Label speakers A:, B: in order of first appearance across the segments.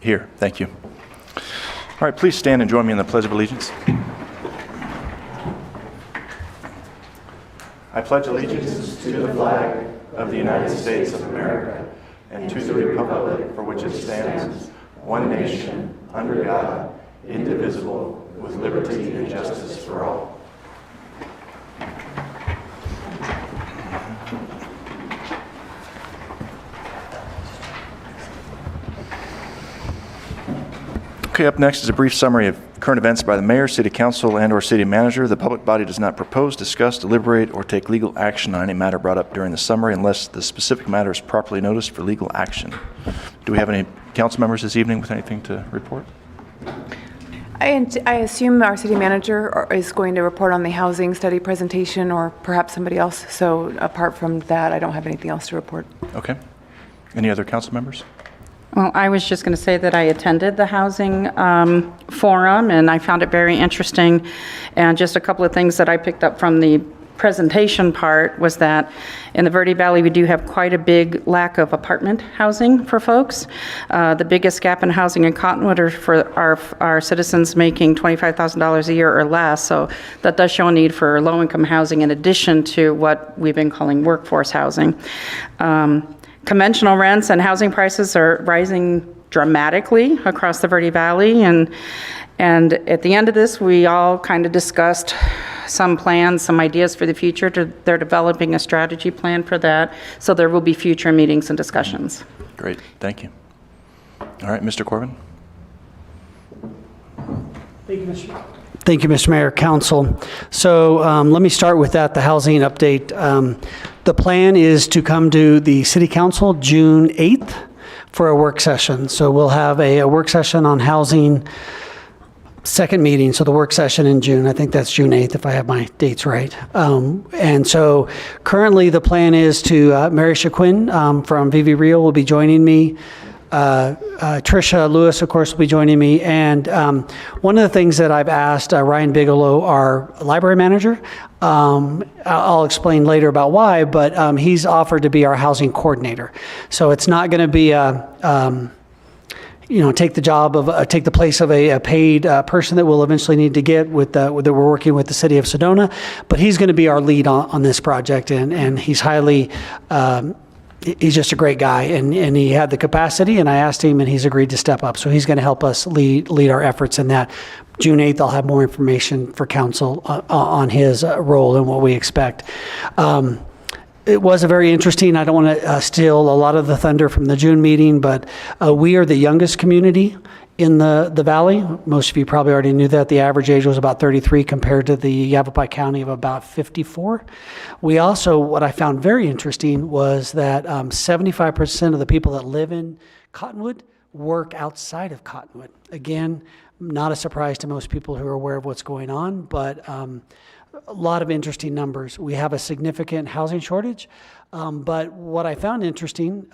A: Here. Thank you. All right, please stand and join me in the Pledge of Allegiance. I pledge allegiance to the flag of the United States of America and to the republic for which it stands, one nation, under God, indivisible, with liberty and justice for all. Okay, up next is a brief summary of current events by the mayor, city council, and/or city manager. The public body does not propose, discuss, deliberate, or take legal action on any matter brought up during the summary unless the specific matter is properly noticed for legal action. Do we have any council members this evening with anything to report?
B: I assume our city manager is going to report on the housing study presentation, or perhaps somebody else. So apart from that, I don't have anything else to report.
A: Okay. Any other council members?
C: Well, I was just going to say that I attended the housing forum, and I found it very interesting. And just a couple of things that I picked up from the presentation part was that in the Verde Valley, we do have quite a big lack of apartment housing for folks. The biggest gap in housing in Cottonwood are for our citizens making $25,000 a year or less. So that does show a need for low-income housing in addition to what we've been calling workforce housing. Conventional rents and housing prices are rising dramatically across the Verde Valley, and at the end of this, we all kind of discussed some plans, some ideas for the future. They're developing a strategy plan for that, so there will be future meetings and discussions.
A: Great, thank you. All right, Mr. Corbin.
D: Thank you, Mr. Mayor, Council. So let me start with that, the housing update. The plan is to come to the City Council June 8th for a work session. So we'll have a work session on housing, second meeting, so the work session in June. I think that's June 8th if I have my dates right. And so currently the plan is to, Mary Shaquin from VV Rio will be joining me. Tricia Lewis, of course, will be joining me. And one of the things that I've asked Ryan Bigelow, our library manager, I'll explain later about why, but he's offered to be our housing coordinator. So it's not going to be take the place of a paid person that we'll eventually need to get that we're working with the city of Sedona, but he's going to be our lead on this project, and he's highly. He's just a great guy, and he had the capacity, and I asked him, and he's agreed to step up. So he's going to help us lead our efforts in that. June 8th, I'll have more information for council on his role and what we expect. It was a very interesting, I don't want to steal a lot of the thunder from the June meeting, but we are the youngest community in the valley. Most of you probably already knew that. The average age was about 33 compared to the Yavapai County of about 54. We also, what I found very interesting was that 75% of the people that live in Cottonwood work outside of Cottonwood. Again, not a surprise to most people who are aware of what's going on, but a lot of interesting numbers. We have a significant housing shortage, but what I found interesting,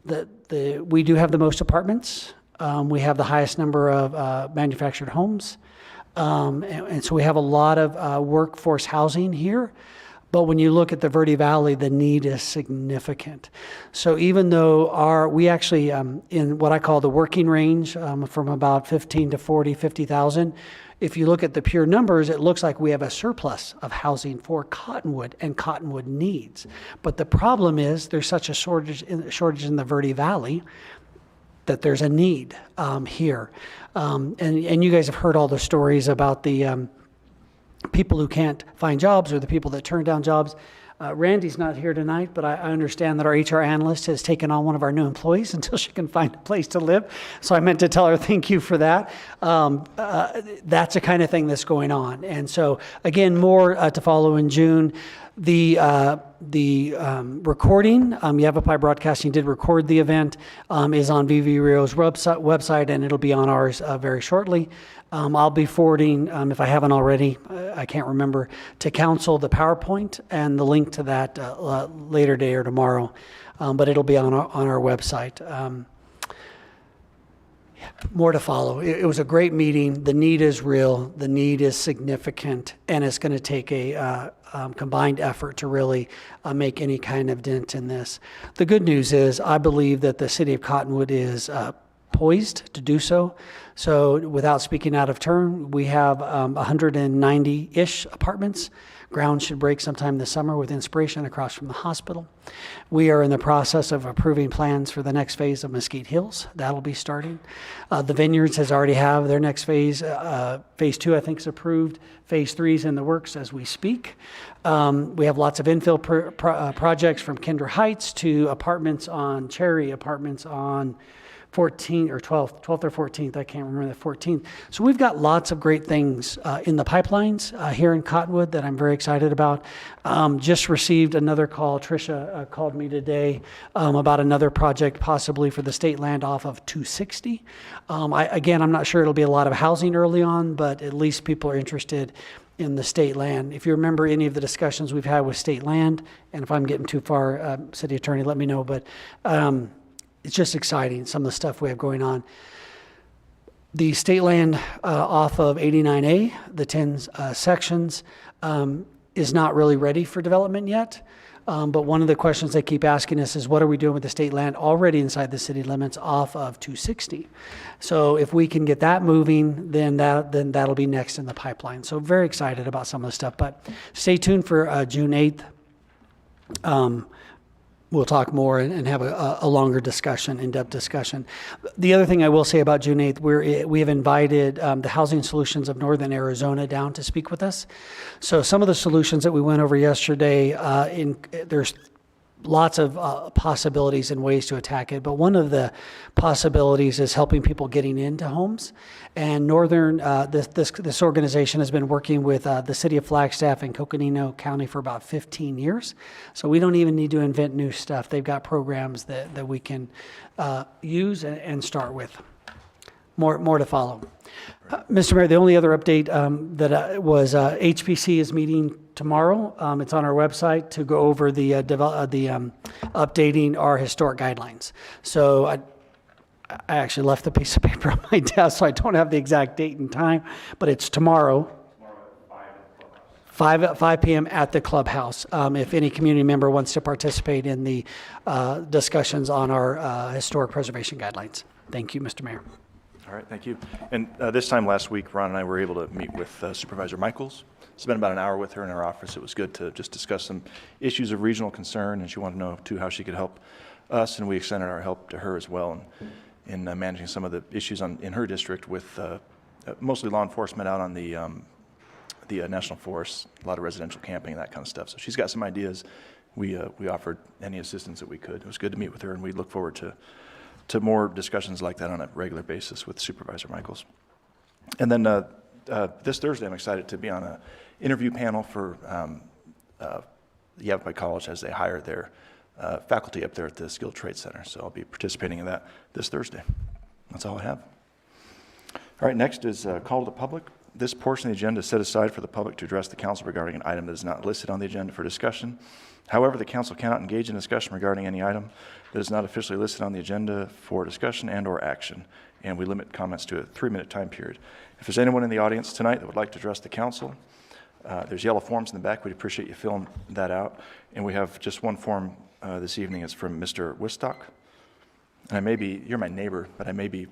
D: we do have the most apartments. We have the highest number of manufactured homes. And so we have a lot of workforce housing here. But when you look at the Verde Valley, the need is significant. So even though we actually, in what I call the working range, from about 15 to 40, 50,000, if you look at the pure numbers, it looks like we have a surplus of housing for Cottonwood and Cottonwood needs. But the problem is there's such a shortage in the Verde Valley that there's a need here. And you guys have heard all the stories about the people who can't find jobs or the people that turn down jobs. Randy's not here tonight, but I understand that our HR analyst has taken on one of our new employees until she can find a place to live. So I meant to tell her thank you for that. That's the kind of thing that's going on. And so again, more to follow in June. The recording, Yavapai Broadcasting did record the event, is on VV Rio's website, and it'll be on ours very shortly. I'll be forwarding, if I haven't already, I can't remember, to council the PowerPoint and the link to that later today or tomorrow, but it'll be on our website. More to follow. It was a great meeting. The need is real. The need is significant, and it's going to take a combined effort to really make any kind of dent in this. The good news is I believe that the city of Cottonwood is poised to do so. So without speaking out of turn, we have 190-ish apartments. Ground should break sometime this summer with Inspiration across from the hospital. We are in the process of approving plans for the next phase of Mesquite Hills. That'll be starting. The Vineyards has already have their next phase. Phase 2, I think, is approved. Phase 3 is in the works as we speak. We have lots of infill projects from Kinder Heights to apartments on Cherry, apartments on 14th or 12th or 14th, I can't remember the 14th. So we've got lots of great things in the pipelines here in Cottonwood that I'm very excited about. Just received another call. Tricia called me today about another project possibly for the state land off of 260. Again, I'm not sure it'll be a lot of housing early on, but at least people are interested in the state land. If you remember any of the discussions we've had with state land, and if I'm getting too far, city attorney, let me know, but it's just exciting, some of the stuff we have going on. The state land off of 89A, the 10 sections, is not really ready for development yet. But one of the questions they keep asking us is, what are we doing with the state land already inside the city limits off of 260? So if we can get that moving, then that'll be next in the pipeline. So very excited about some of the stuff. But stay tuned for June 8th. We'll talk more and have a longer discussion, in-depth discussion. The other thing I will say about June 8th, we have invited the Housing Solutions of Northern Arizona down to speak with us. So some of the solutions that we went over yesterday, there's lots of possibilities and ways to attack it, but one of the possibilities is helping people getting into homes. And Northern, this organization has been working with the city of Flagstaff and Coconino County for about 15 years. So we don't even need to invent new stuff. They've got programs that we can use and start with. More to follow. Mr. Mayor, the only other update that was HPC is meeting tomorrow. It's on our website to go over the updating our historic guidelines. So I actually left the piece of paper on my desk, so I don't have the exact date and time, but it's tomorrow. 5 p.m. at the clubhouse. If any community member wants to participate in the discussions on our historic preservation guidelines. Thank you, Mr. Mayor.
A: All right, thank you. And this time last week, Ron and I were able to meet with Supervisor Michaels. Spent about an hour with her in her office. It was good to just discuss some issues of regional concern, and she wanted to know, too, how she could help us, and we extended our help to her as well in managing some of the issues in her district with mostly law enforcement out on the National Forest, a lot of residential camping and that kind of stuff. So she's got some ideas. We offered any assistance that we could. It was good to meet with her, and we look forward to more discussions like that on a regular basis with Supervisor Michaels. And then this Thursday, I'm excited to be on an interview panel for the Yavapai College as they hire their faculty up there at the Skilled Trade Center. So I'll be participating in that this Thursday. That's all I have. All right, next is call to the public. This portion of the agenda is set aside for the public to address the council regarding an item that is not listed on the agenda for discussion. However, the council cannot engage in discussion regarding any item that is not officially listed on the agenda for discussion and/or action, and we limit comments to a 3-minute time period. If there's anyone in the audience tonight that would like to address the council, there's yellow forms in the back. We'd appreciate you filling that out. And we have just one form this evening. It's from Mr. Wistock. And you're my neighbor, but I may be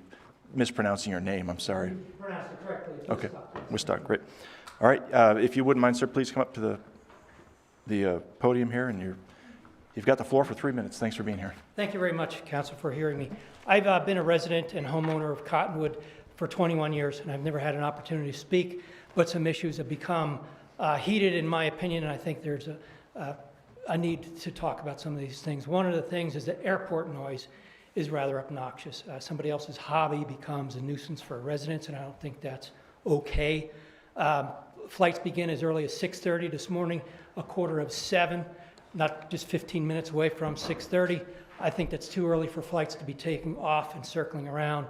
A: mispronouncing your name. I'm sorry.
D: You pronounced it correctly.
A: Okay, Wistock, great. All right, if you wouldn't mind, sir, please come up to the podium here, and you've got the floor for 3 minutes. Thanks for being here.
E: Thank you very much, Council, for hearing me. I've been a resident and homeowner of Cottonwood for 21 years, and I've never had an opportunity to speak, but some issues have become heated, in my opinion, and I think there's a need to talk about some of these things. One of the things is that airport noise is rather obnoxious. Somebody else's hobby becomes a nuisance for residents, and I don't think that's okay. Flights begin as early as 6:30 this morning, 6:45, not just 15 minutes away from 6:30. I think that's too early for flights to be taking off and circling around.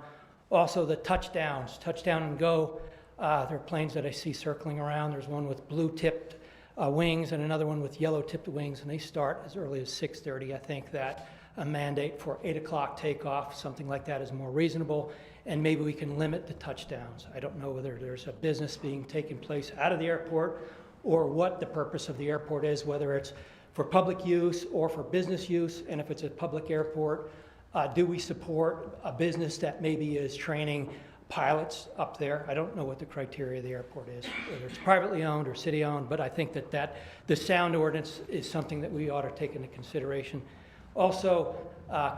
E: Also, the touchdowns, touchdown and go. There are planes that I see circling around. There's one with blue-tipped wings and another one with yellow-tipped wings, and they start as early as 6:30. I think that a mandate for 8 o'clock takeoff, something like that, is more reasonable, and maybe we can limit the touchdowns. I don't know whether there's a business being taken place out of the airport or what the purpose of the airport is, whether it's for public use or for business use, and if it's a public airport, Do we support a business that maybe is training pilots up there? I don't know what the criteria of the airport is, whether it's privately owned or city-owned, but I think that the sound ordinance is something that we ought to take into consideration. Also,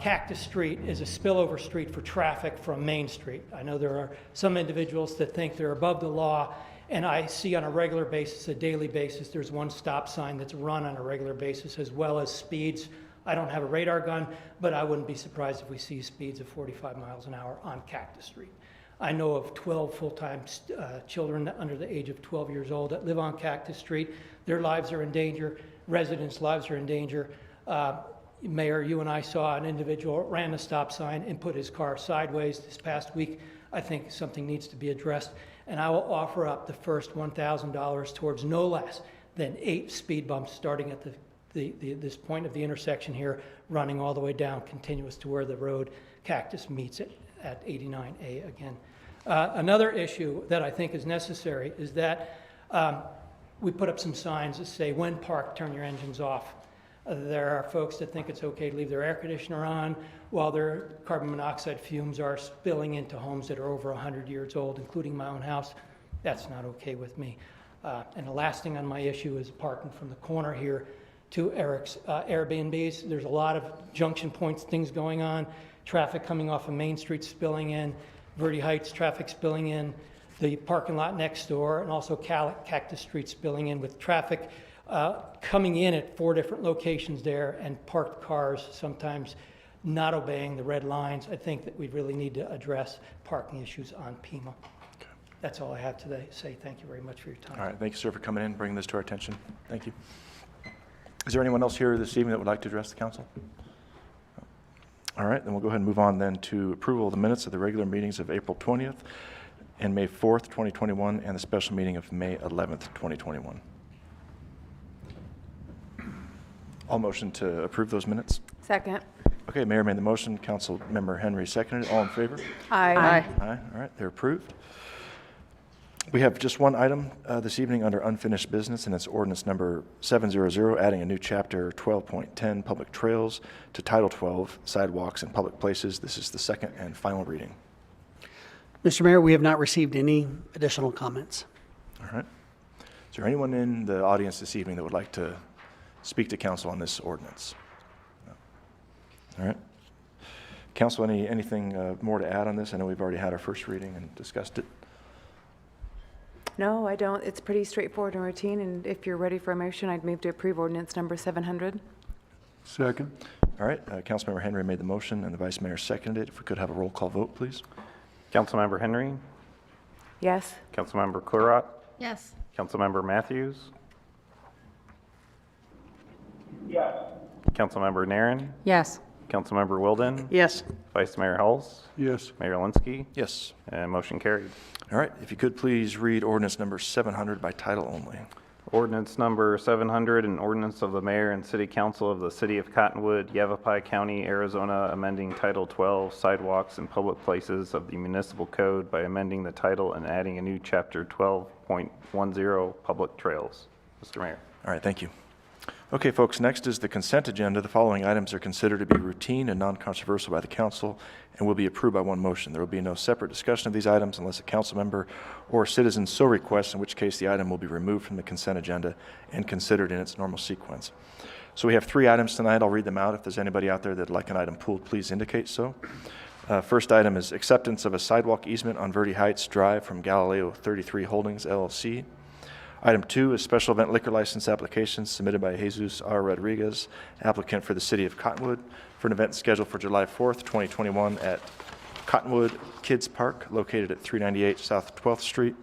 E: Cactus Street is a spillover street for traffic from Main Street. I know there are some individuals that think they're above the law, and I see on a regular basis, a daily basis, there's one stop sign that's run on a regular basis, as well as speeds. I don't have a radar gun, but I wouldn't be surprised if we see speeds of 45 miles an hour on Cactus Street. I know of 12 full-time children under the age of 12 years old that live on Cactus Street. Their lives are in danger. Residents' lives are in danger. Mayor, you and I saw an individual ran a stop sign and put his car sideways this past week. I think something needs to be addressed, and I will offer up the first $1,000 towards no less than 8 speed bumps starting at this point of the intersection here, running all the way down, continuous to where the road Cactus meets it at 89A again. Another issue that I think is necessary is that we put up some signs that say, when parked, turn your engines off. There are folks that think it's okay to leave their air conditioner on while their carbon monoxide fumes are spilling into homes that are over 100 years old, including my own house. That's not okay with me. And the last thing on my issue is parking from the corner here to Eric's Airbnbs. There's a lot of junction points, things going on, traffic coming off of Main Street spilling in, Verde Heights traffic spilling in, the parking lot next door, and also Cactus Street spilling in with traffic coming in at 4 different locations there, and parked cars sometimes not obeying the red lines. I think that we really need to address parking issues on Pima.
A: Okay.
E: That's all I have today. Say thank you very much for your time.
A: All right, thank you, sir, for coming in and bringing this to our attention. Thank you. Is there anyone else here this evening that would like to address the council? All right, then we'll go ahead and move on then to approval of the minutes of the regular meetings of April 20th and May 4th, 2021, and the special meeting of May 11th, 2021. All motion to approve those minutes?
B: Second.
A: Okay, Mayor made the motion, Council Member Henry seconded it. All in favor?
B: Aye.
A: Aye. All right, they're approved. We have just one item this evening under unfinished business, and it's ordinance number 700, adding a new chapter 12.10, Public Trails, to Title 12, Sidewalks and Public Places. This is the second and final reading.
D: Mr. Mayor, we have not received any additional comments.
A: All right. Is there anyone in the audience this evening that would like to speak to council on this ordinance? No. All right. Council, anything more to add on this? I know we've already had our first reading and discussed it.
B: No, I don't. It's pretty straightforward and routine, and if you're ready for a motion, I'd move to approve ordinance number 700.
F: Second.
A: All right, Councilmember Henry made the motion and the Vice Mayor seconded it. If we could have a roll call vote, please.
G: Councilmember Henry,
B: Yes?
G: Councilmember Clurat,
H: Yes.
G: Councilmember Matthews. Yes. Councilmember Naren,
C: Yes.
G: Councilmember Wilden,
D: Yes.
G: Vice Mayor Hulse,
F: Yes.
G: Mayor Linsky,
A: Yes.
G: and motion carried.
A: All right, if you could please read ordinance number 700 by title only.
G: Ordinance number 700, an ordinance of the mayor and city council of the city of Cottonwood, Yavapai County, Arizona, amending Title 12, Sidewalks and Public Places of the Municipal Code by amending the title and adding a new chapter 12.10, Public Trails. Mr. Mayor.
A: All right, thank you. Okay, folks, next is the consent agenda. The following items are considered to be routine and non-controversial by the council and will be approved by one motion. There will be no separate discussion of these items unless a council member or citizen so requests, in which case the item will be removed from the consent agenda and considered in its normal sequence. So we have 3 items tonight. I'll read them out. If there's anybody out there that'd like an item pulled, please indicate so. First item is acceptance of a sidewalk easement on Verde Heights Drive from Galileo 33 Holdings, LLC. Item 2 is special event liquor license application submitted by Jesus R. Rodriguez, applicant for the city of Cottonwood, for an event scheduled for July 4th, 2021 at Cottonwood Kids Park, located at 398 South 12th Street.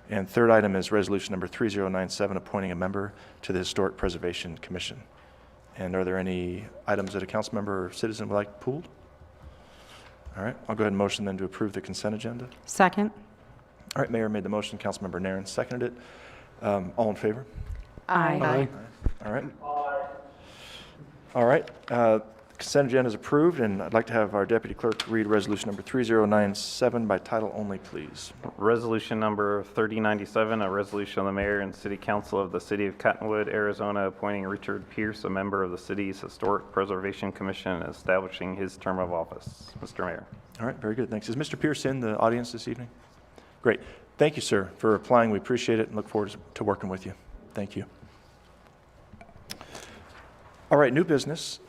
A: And third item is resolution number 3097, appointing a member to the Historic Preservation Commission. And are there any items that a council member or citizen would like pulled? All right, I'll go ahead and motion then to approve the consent agenda.
C: Second?
A: All right, Mayor made the motion, Councilmember Naren seconded it. All in favor?
B: Aye.
A: All right. All right. Consent agenda is approved, and I'd like to have our deputy clerk read resolution number 3097 by title only, please.
G: Resolution number 3097, a resolution of the mayor and city council of the city of Cottonwood, Arizona, appointing Richard Pierce, a member of the city's Historic Preservation Commission, and establishing his term of office. Mr. Mayor.
A: All right, very good, thanks. Is Mr. Pierce in the audience this evening? Great. Thank you, sir, for applying. We appreciate it and look forward to working with you. Thank you. All right, new business.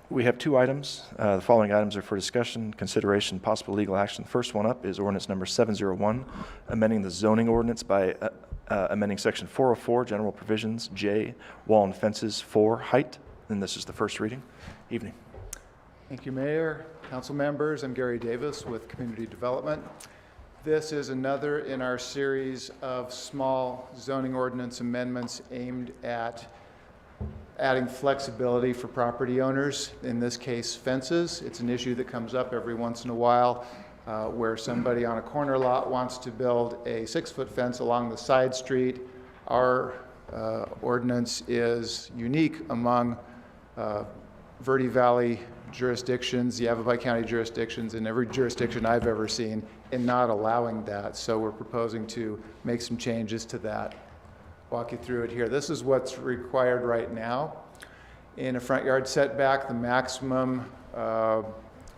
A: We have two items. The following items are for discussion, consideration, possible legal action. The first one up is ordinance number 701, amending the zoning ordinance by amending section 404, general provisions, J, wall and fences, 4, height. And this is the first reading. Evening.
F: Thank you, Mayor, council members. I'm Gary Davis with Community Development. This is another in our series of small zoning ordinance amendments aimed at adding flexibility for property owners, in this case fences. It's an issue that comes up every once in a while where somebody on a corner lot wants to build a 6-foot fence along the side street. Our ordinance is unique among Verde Valley jurisdictions, the Yavapai County jurisdictions, and every jurisdiction I've ever seen in not allowing that. So we're proposing to make some changes to that. Walk you through it here. This is what's required right now. In a front yard setback, the maximum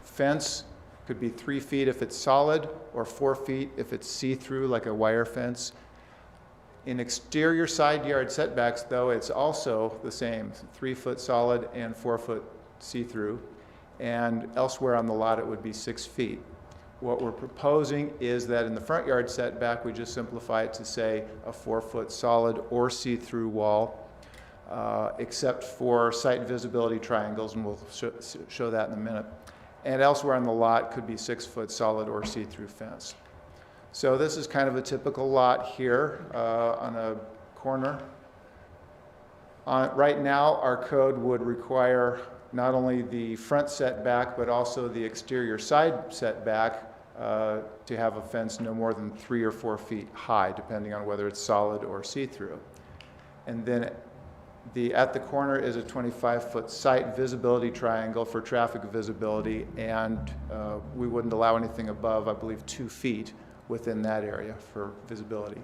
F: fence could be 3 feet if it's solid, or 4 feet if it's see-through like a wire fence. In exterior side yard setbacks, though, it's also the same, 3 foot solid and 4 foot see-through. And elsewhere on the lot, it would be 6 feet. What we're proposing is that in the front yard setback, we just simplify it to say a 4 foot solid or see-through wall, except for site visibility triangles, and we'll show that in a minute. And elsewhere on the lot could be 6 foot solid or see-through fence. So this is kind of a typical lot here on a corner. Right now, our code would require not only the front setback, but also the exterior side setback to have a fence no more than 3 or 4 feet high, depending on whether it's solid or see-through. And then at the corner is a 25-foot site visibility triangle for traffic visibility, and we wouldn't allow anything above, I believe, 2 feet within that area for visibility.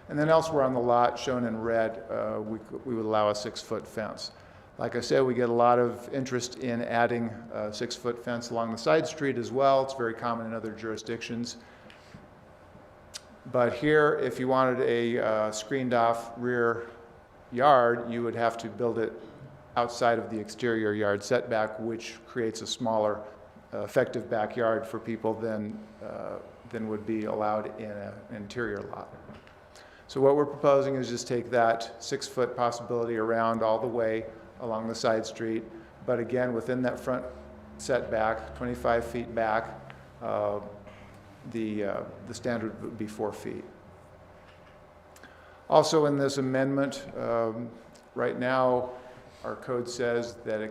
F: And then elsewhere on the lot, shown in red, we would allow a 6-foot fence. Like I said, we get a lot of interest in adding a 6-foot fence along the side street as well. It's very common in other jurisdictions. But here, if you wanted a screened off rear yard, you would have to build it outside of the exterior yard setback, which creates a smaller effective backyard for people than would be allowed in an interior lot. So what we're proposing is just take that 6-foot possibility around all the way along the side street, but again, within that front setback, 25 feet back, the standard would be 4 feet. Also in this amendment, right now, our code says that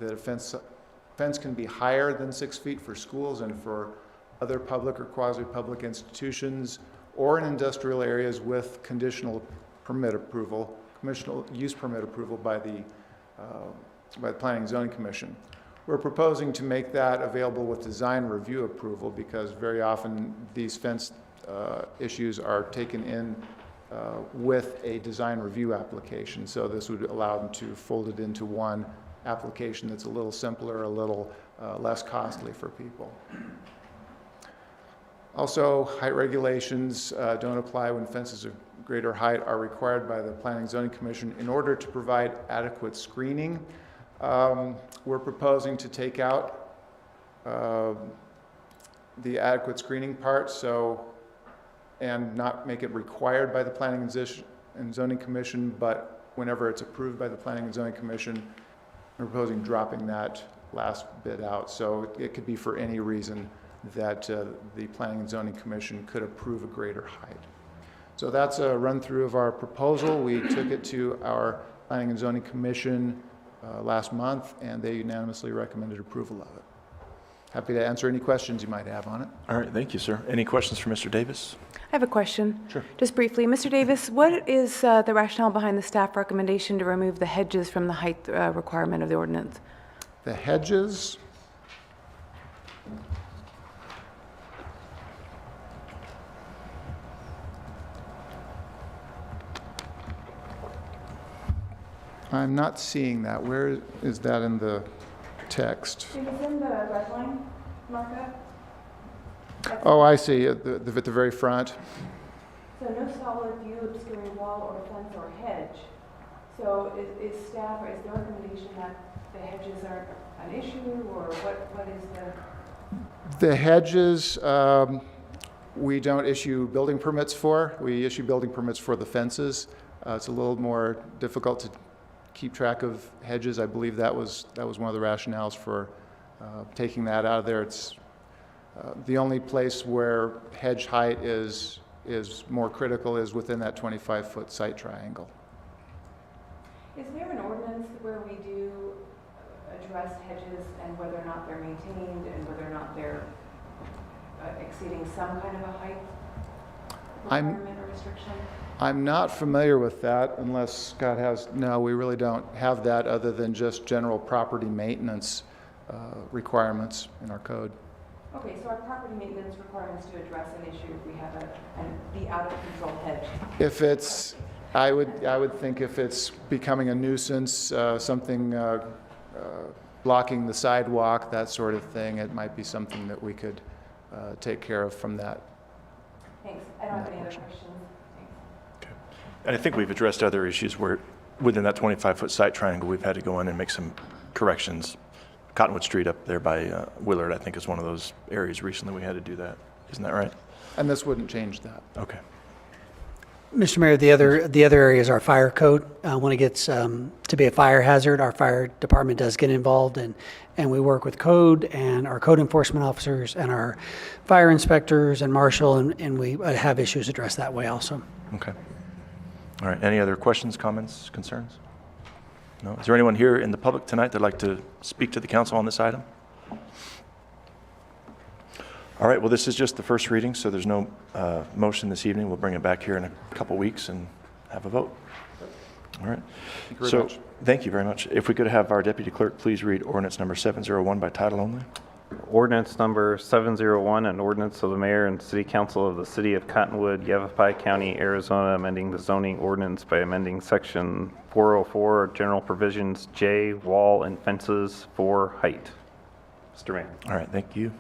F: a fence can be higher than 6 feet for schools and for other public or quasi-public institutions, or in industrial areas with conditional permit approval, conditional use permit approval by the Planning and Zoning Commission. We're proposing to make that available with design review approval, because very often these fence issues are taken in with a design review application. So this would allow them to fold it into one application that's a little simpler, a little less costly for people. Also, height regulations don't apply when fences of greater height are required by the Planning and Zoning Commission in order to provide adequate screening. We're proposing to take out the adequate screening part, and not make it required by the Planning and Zoning Commission, but whenever it's approved by the Planning and Zoning Commission, we're proposing dropping that last bit out. So it could be for any reason that the Planning and Zoning Commission could approve a greater height. So that's a run through of our proposal. We took it to our Planning and Zoning Commission last month, and they unanimously recommended approval of it. Happy to answer any questions you might have on it.
A: All right, thank you, sir. Any questions for Mr. Davis?
B: I have a question.
A: Sure.
B: Just briefly, Mr. Davis, what is the rationale behind the staff recommendation to remove the hedges from the height requirement of the ordinance?
F: the Hedges. I'm not seeing that. Where is that in the text?
B: It was in the red line markup.
F: Oh, I see, at the very front.
B: So no solid view, obscuring wall or fence or hedge. So is staff, or is the recommendation that the hedges are an issue, or what is the?
F: The hedges, we don't issue building permits for. We issue building permits for the fences. It's a little more difficult to keep track of hedges. I believe that was one of the rationales for taking that out of there. It's the only place where hedge height is more critical is within that 25-foot site triangle.
B: Is there an ordinance where we do address hedges and whether or not they're maintained and whether or not they're exceeding some kind of a height requirement or restriction?
F: I'm not familiar with that unless Scott has. No, we really don't have that other than just general property maintenance requirements in our code.
B: Okay, so our property maintenance requirements to address an issue if we have the out of control hedge.
F: If it's, I would think if it's becoming a nuisance, something blocking the sidewalk, that sort of thing, it might be something that we could take care of from that.
B: Thanks. I don't have any other questions.
A: And I think we've addressed other issues where within that 25-foot site triangle, we've had to go in and make some corrections. Cottonwood Street up there by Willard, I think, is one of those areas recently we had to do that. Isn't that right?
F: And this wouldn't change that.
A: Okay.
D: Mr. Mayor, the other area is our fire code. When it gets to be a fire hazard, our fire department does get involved, and we work with code and our code enforcement officers and our fire inspectors and marshal, and we have issues addressed that way also.
A: Okay. All right. Any other questions, comments, concerns? No? Is there anyone here in the public tonight that'd like to speak to the council on this item? All right. Well, this is just the first reading, so there's no motion this evening. We'll bring it back here in a couple weeks and have a vote. All right.
F: Thank you very much.
A: Thank you very much. If we could have our deputy clerk please read ordinance number 701 by title only.
G: Ordinance number 701, an ordinance of the mayor and city council of the city of Cottonwood, Yavapai County, Arizona, amending the zoning ordinance by amending section 404, general provisions J, wall and fences for height. Mr. Mayor.
A: All right. Thank you.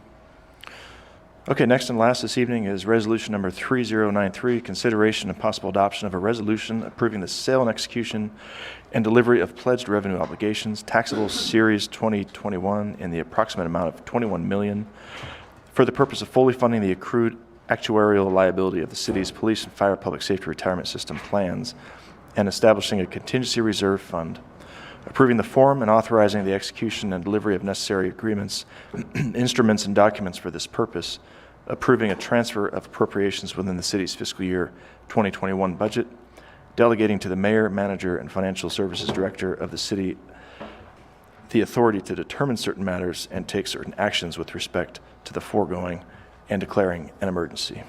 A: Okay, next and last this evening is resolution number 3093, consideration and possible adoption of a resolution approving the sale and execution and delivery of pledged revenue obligations, taxable series 2021 in the approximate amount of $21 million for the purpose of fully funding the accrued actuarial liability of the city's police and fire public safety retirement system plans and establishing a contingency reserve fund, approving the form and authorizing the execution and delivery of necessary agreements, instruments, and documents for this purpose, approving a transfer of appropriations within the city's fiscal year 2021 budget, delegating to the mayor, manager, and financial services director of the city the authority to determine certain matters and take certain actions with respect to the foregoing, and declaring an emergency.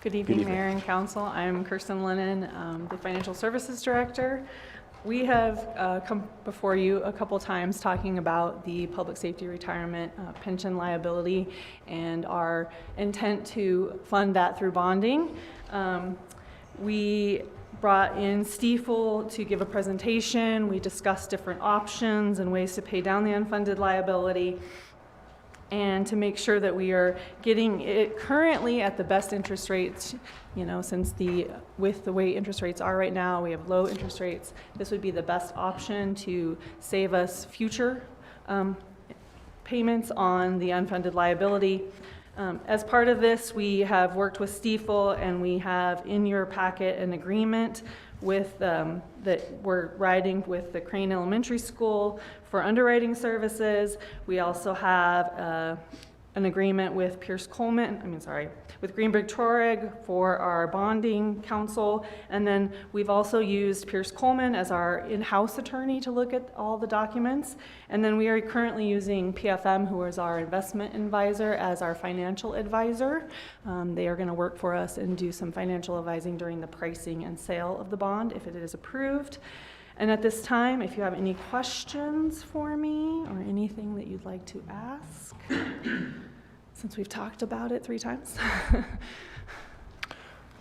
H: Good evening,
A: evening.
H: Mayor and Council. I'm Kirsten Lennon, the Financial Services Director. We have come before you a couple times talking about the public safety retirement pension liability and our intent to fund that through bonding. We brought in Stiefel to give a presentation. We discussed different options and ways to pay down the unfunded liability, and to make sure that we are getting it currently at the best interest rates, you know, since with the way interest rates are right now, we have low interest rates. This would be the best option to save us future payments on the unfunded liability. As part of this, we have worked with Stiefel, and we have in your packet an agreement with that we're writing with the Crane Elementary School for underwriting services. We also have an agreement with with Greenberg Traurig for our bonding counsel. And then we've also used Pierce Coleman as our in-house attorney to look at all the documents. And then we are currently using PFM, who is our investment advisor, as our financial advisor. They are going to work for us and do some financial advising during the pricing and sale of the bond if it is approved. And at this time, if you have any questions for me or anything that you'd like to ask, since we've talked about it 3 times.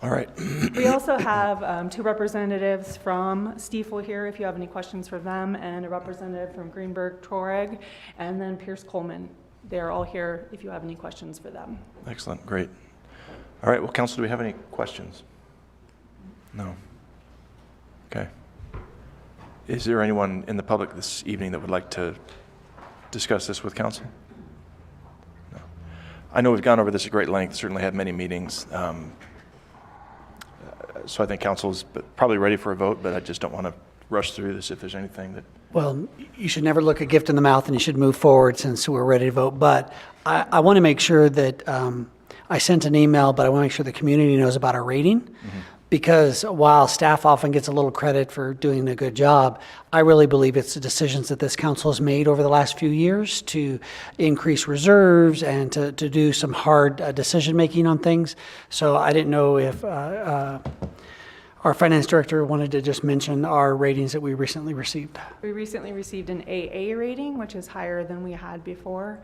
A: All right.
H: We also have 2 representatives from Stiefel here, if you have any questions for them, and a representative from Greenberg Traurig, and then Pierce Coleman. They're all here if you have any questions for them.
A: Excellent, great. All right, well, council, do we have any questions? No. Okay. Is there anyone in the public this evening that would like to discuss this with council? No. I know we've gone over this at great length, certainly had many meetings. So I think council's probably ready for a vote, but I just don't want to rush through this if there's anything that...
D: Well, you should never look a gift in the mouth, and you should move forward since we're ready to vote. But I want to make sure that I sent an email, but I want to make sure the community knows about our rating. Because while staff often gets a little credit for doing a good job, I really believe it's the decisions that this council has made over the last few years to increase reserves and to do some hard decision-making on things. So I didn't know if our finance director wanted to just mention our ratings that we recently received.
H: We recently received an AA rating, which is higher than we had before,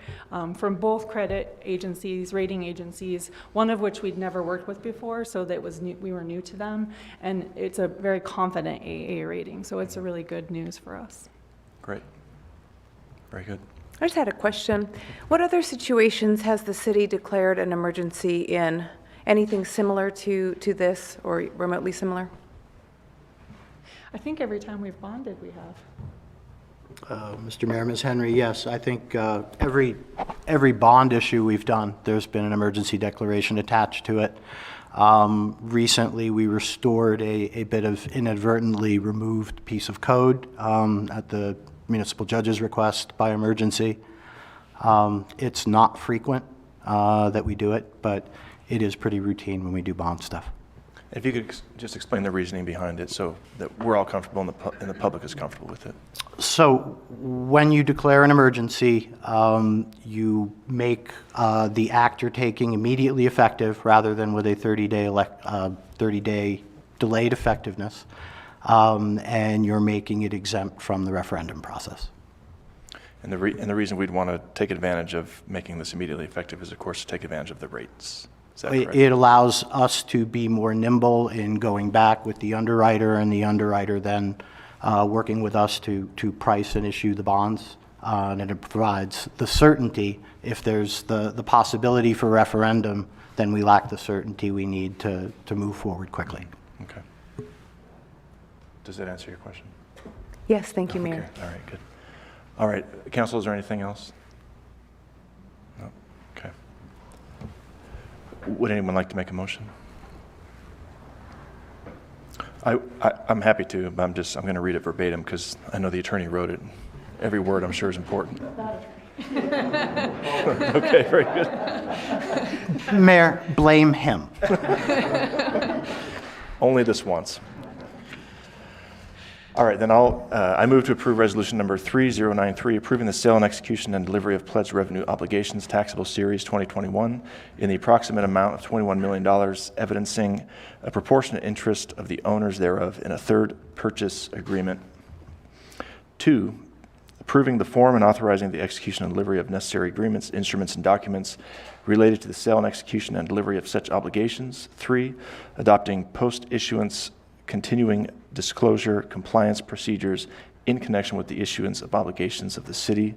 H: from both credit agencies, rating agencies, one of which we'd never worked with before, so that was new, we were new to them, and it's a very confident AA rating, so it's a really good news for us.
A: Great. Very good.
B: I just had a question. What other situations has the city declared an emergency in? Anything similar to this or remotely similar?
H: I think every time we've bonded, we have.
I: Mr. Mayor, Ms. Henry, yes, I think every bond issue we've done, there's been an emergency declaration attached to it. Recently, we restored a bit of inadvertently removed piece of code at the municipal judge's request by emergency. It's not frequent that we do it, but it is pretty routine when we do bond stuff.
A: If you could just explain the reasoning behind it so that we're all comfortable and the public is comfortable with it.
I: So when you declare an emergency, you make the act you're taking immediately effective rather than with a 30-day delayed effectiveness, and you're making it exempt from the referendum process.
A: And the reason we'd want to take advantage of making this immediately effective is, of course, to take advantage of the rates. Is that correct?
I: It allows us to be more nimble in going back with the underwriter, and the underwriter then working with us to price and issue the bonds. And it provides the certainty. If there's the possibility for referendum, then we lack the certainty we need to move forward quickly.
A: Okay. Does that answer your question?
B: Yes, thank you, Mayor.
A: Okay. All right, good. All right, council, is there anything else? No? Okay. Would anyone like to make a motion? I'm happy to, but I'm going to read it verbatim because I know the attorney wrote it. Every word I'm sure is important. Okay, very good.
I: Mayor, blame him.
A: Only this once. All right, then I move to approve resolution number 3093, approving the sale and execution and delivery of pledged revenue obligations, taxable series 2021, in the approximate amount of $21 million, evidencing a proportionate interest of the owners thereof in a third purchase agreement. 2, approving the form and authorizing the execution and delivery of necessary agreements, instruments, and documents related to the sale and execution and delivery of such obligations. 3, adopting post-issuance continuing disclosure compliance procedures in connection with the issuance of obligations of the city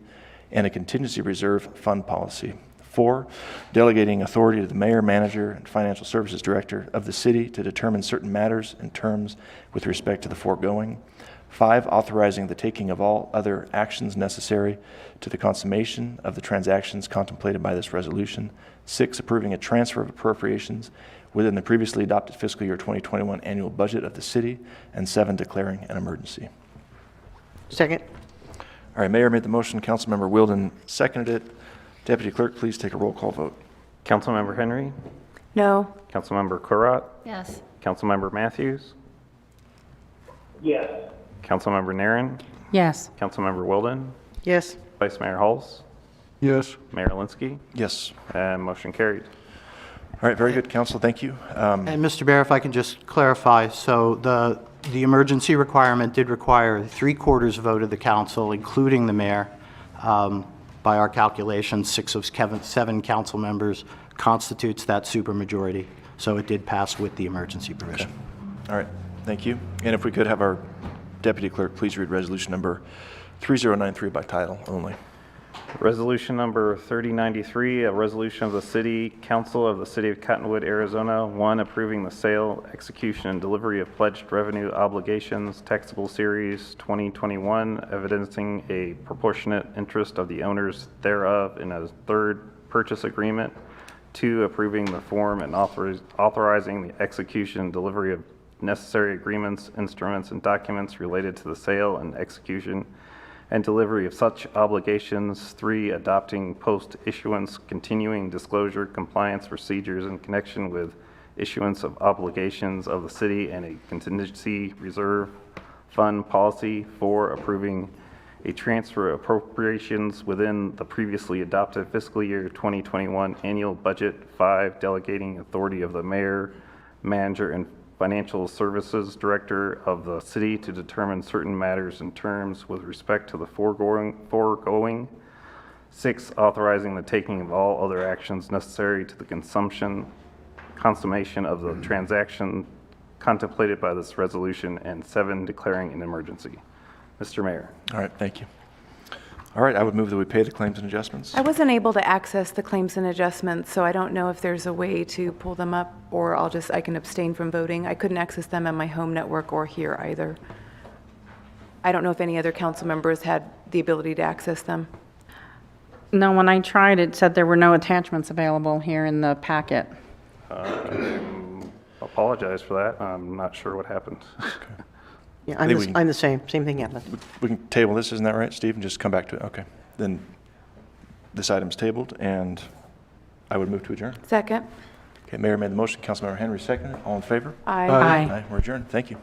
A: and a contingency reserve fund policy. 4, delegating authority to the mayor, manager, and financial services director of the city to determine certain matters and terms with respect to the foregoing. 5, authorizing the taking of all other actions necessary to the consummation of the transactions contemplated by this resolution. 6, approving a transfer of appropriations within the previously adopted fiscal year 2021 annual budget of the city. And 7, declaring an emergency.
J: Second.
A: All right, Mayor made the motion. Councilmember Wilden seconded it. Deputy Clerk, please take a roll call vote.
G: Councilmember Henry,
B: No.
G: Councilmember Kurat,
K: Yes.
G: Councilmember Matthews,
J: Yes.
G: Councilmember Naren,
C: Yes.
G: Councilmember Wilden,
J: Yes.
G: Vice Mayor Hulse,
J: Yes.
G: Mayor Linsky,
A: Yes.
G: and motion carried.
A: All right, very good, Council. Thank you.
I: And Mr. Mayor, if I can just clarify, so The emergency requirement did require a 3/4 vote of the council, including the mayor. By our calculations, 6 of 7 council members constitutes that supermajority. So it did pass with the emergency provision.
A: All right, thank you. And if we could have our deputy clerk please read resolution number 3093 by title only.
G: Resolution number 3093, a resolution of the City Council of the City of Cottonwood, Arizona, 1, approving the sale, execution, and delivery of pledged revenue obligations, taxable series 2021, evidencing a proportionate interest of the owners thereof in a third purchase agreement. 2, approving the form and authorizing the execution and delivery of necessary agreements, instruments, and documents related to the sale and execution and delivery of such obligations. 3, adopting post-issuance continuing disclosure compliance procedures in connection with issuance of obligations of the city and a contingency reserve fund policy. 4, approving a transfer of appropriations within the previously adopted fiscal year 2021 annual budget. 5, delegating authority of the mayor, manager, and Financial Services Director of the city to determine certain matters and terms with respect to the foregoing. 6, authorizing the taking of all other actions necessary to the consummation of the transaction contemplated by this resolution. And 7, declaring an emergency. Mr. Mayor.
A: All right, thank you. All right, I would move that we pay the claims and adjustments.
B: I wasn't able to access the claims and adjustments, so I don't know if there's a way to pull them up, or I can abstain from voting. I couldn't access them on my home network or here either. I don't know if any other council members had the ability to access them.
C: No, when I tried, it said there were no attachments available here in the packet.
G: Apologize for that. I'm not sure what happened.
J: Yeah,
A: I think we can-
J: I'm the same. Same thing happened.
A: We can table this, isn't that right, Steve, and just come back to it? Okay. Then this item's tabled, and I would move to adjourn.
B: Second?
A: Okay, Mayor made the motion, Councilmember Henry seconded. All in favor?
B: Aye.
A: Aye, we're adjourned. Thank you.